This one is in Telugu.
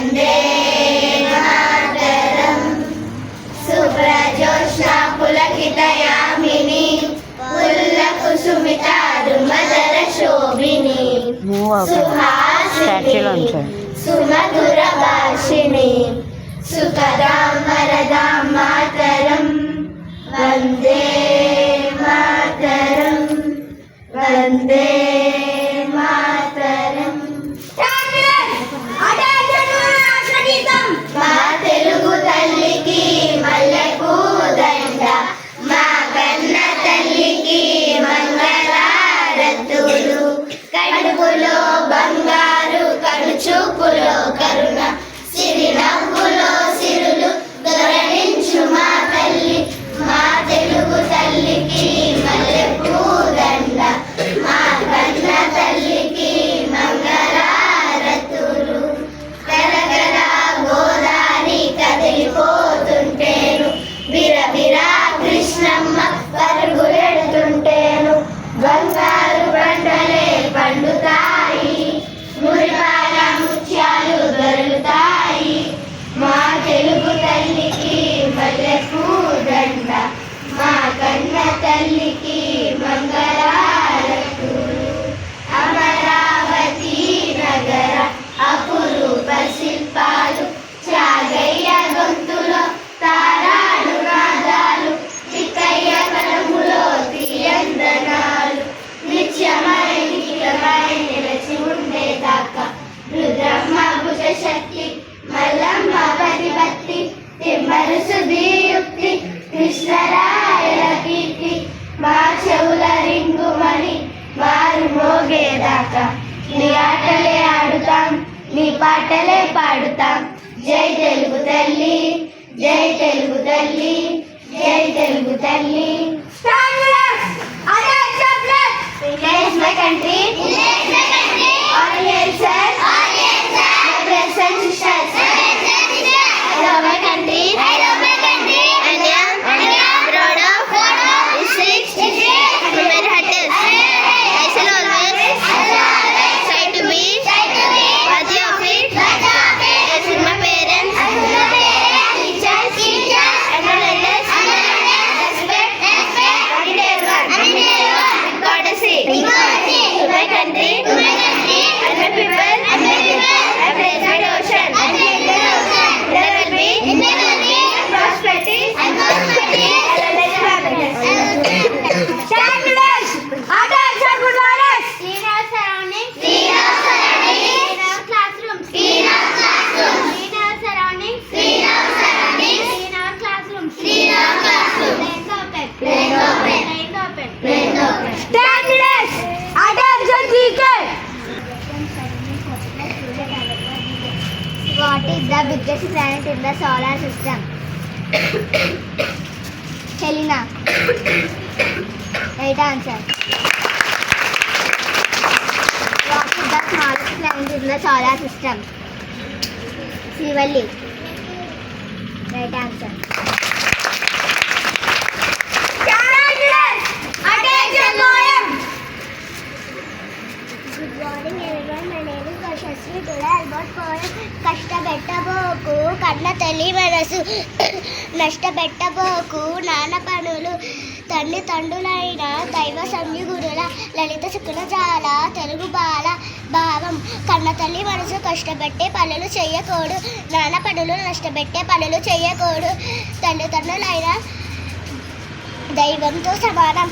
వందే మాతరం. శుభ్రజోత్స్నా పులకితయామిని పుల్లకుసుమితారుమధర శోభిని సుహాసిని సుమధుర భాషిణి సుఖదాం వరదాం మాతరం. వందే మాతరం వందే మాతరం. మా తెలుగు తల్లికి మల్లెపూ దండ, మా కన్న తల్లికి మంగళారతులు. కడుపులో బంగారు కనుచూపులో కరుణ, సిరి నవ్వులో సిరులు దొరలించు మా తల్లి. మా తెలుగు తల్లికి మల్లెపూ దండ, మా కన్న తల్లికి మంగళారతులు. కరకర గోదారి కదిలిపోతుంటేను, బిరబిరా కృష్ణమ్మ పరుగులెడుతుంటేను. బంగారు పంటలే పండుతాయి, మురిపాల ముత్యాలు దొరుకుతాయి. మా తెలుగు తల్లికి మల్లెపూ దండ, మా కన్న తల్లికి మంగళారతులు. అమరావతి నగర అపురూప శిల్పాలు, త్యాగయ్య గొంతులో తారాడు నాదాలు, తిక్కయ్య కలములో తీయందనాలు. నిత్యమై నిత్యమై నిలచి ఉండేదాకా రుద్రమ్మ భుజ శక్తి, మల్లమ్మ ప్రతిపత్తి, తిమ్మరుసు దీయుక్తి, కృష్ణరాయల కీర్తి. మా చెవుల రింగుమని మారు మోగేదాకా నీ ఆటలే ఆడుతాం, నీ పాటలే పాడుతాం. జై తెలుగు తల్లి, జై తెలుగు తల్లి, జై తెలుగు తల్లి. Praise my country, all hail sir, my brothers and sisters. I love my country, and I am proud of district Premier Hatters. I shall always try to be worthy of it, as with my parents, teachers, and my elders. Respect and everyone. Courtesy to my country and my people. I praise my devotion. There will be prosperity and happiness. Clean our surroundings, clean our classrooms, clean our surroundings, clean our classrooms, clean our classrooms. Plain open. What is the biggest planet in the solar system? Helena. Right answer. What is the smallest planet in the solar system? Shivalli. Right answer. Good morning everyone, my name is Varshasri. Today I will poem కష్టపెట్టబోకు కన్న తల్లి మనసు, నష్టపెట్టబోకు నాన్న పనులు, తండ్రి తండ్రులైన దైవ సంయుగురుల లలిత శుకుల జాల తెలుగు బాల భావం. కన్న తల్లి మనసు కష్టపెట్టే పనులు చెయ్యకూడు, నాన్న పనులు నష్టపెట్టే పనులు చెయ్యకూడు, తండ్రి తండ్రులైన దైవంతో సమానం.